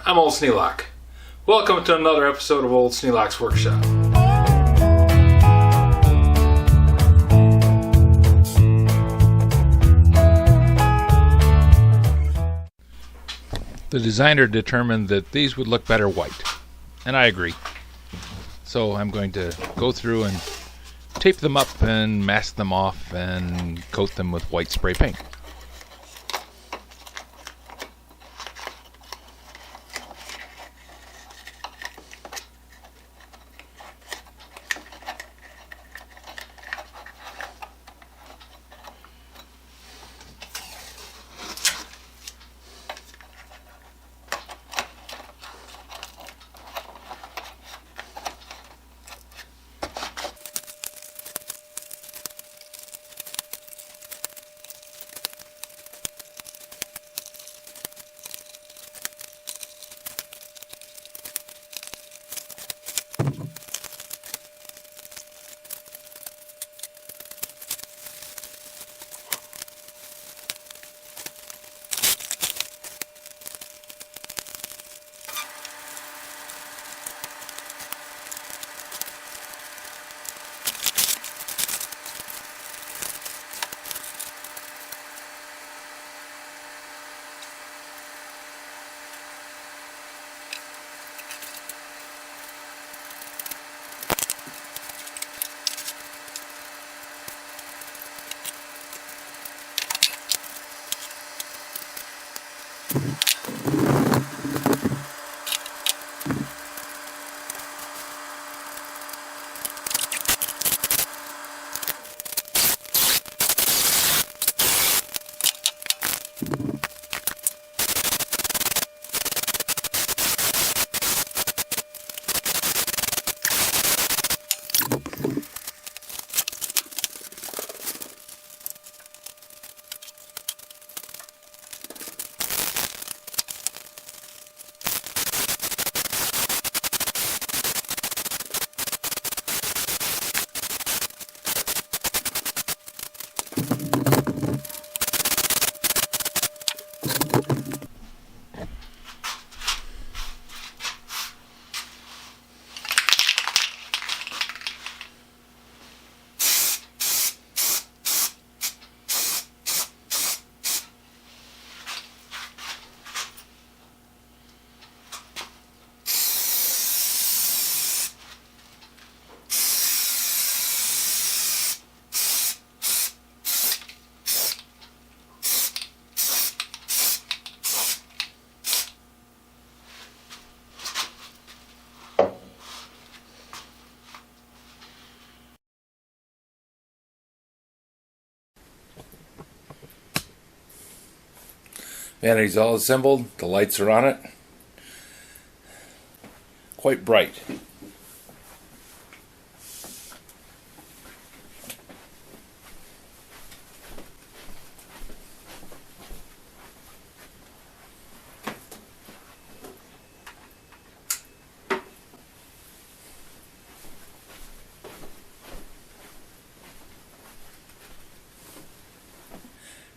I'm Old Sneelock. Welcome to another episode of Old Sneelock's Workshop. The designer determined that these would look better white, and I agree. So I'm going to go through and tape them up and mask them off and coat them with white spray paint. Vanity's all assembled, the lights are on it. Quite bright.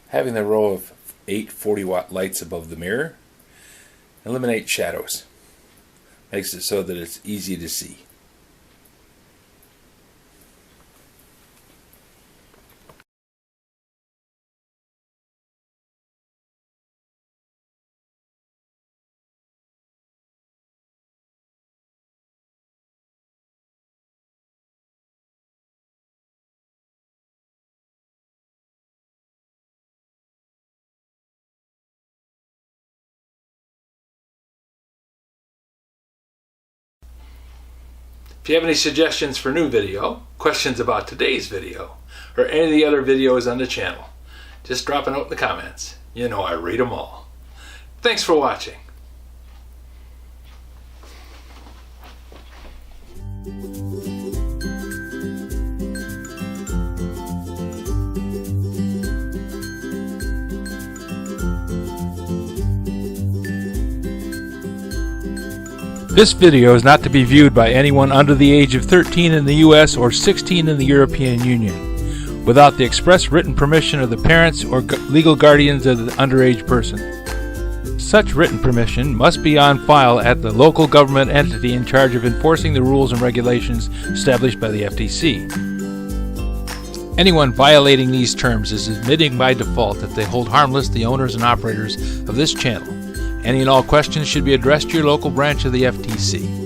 Having the row of 8 40-watt lights above the mirror eliminate shadows. Makes it so that it's easy to see. If you have any suggestions for new video, questions about today's video, or any of the other videos on the channel, just drop a note in the comments. You know I read them all. Thanks for watching. This video is not to be viewed by anyone under the age of 13 in the U.S. or 16 in the European Union, without the express written permission of the parents or legal guardians of the underage person. Such written permission must be on file at the local government entity in charge of enforcing the rules and regulations established by the FTC. Anyone violating these terms is admitting by default that they hold harmless the owners and operators of this channel. Any and all questions should be addressed to your local branch of the FTC.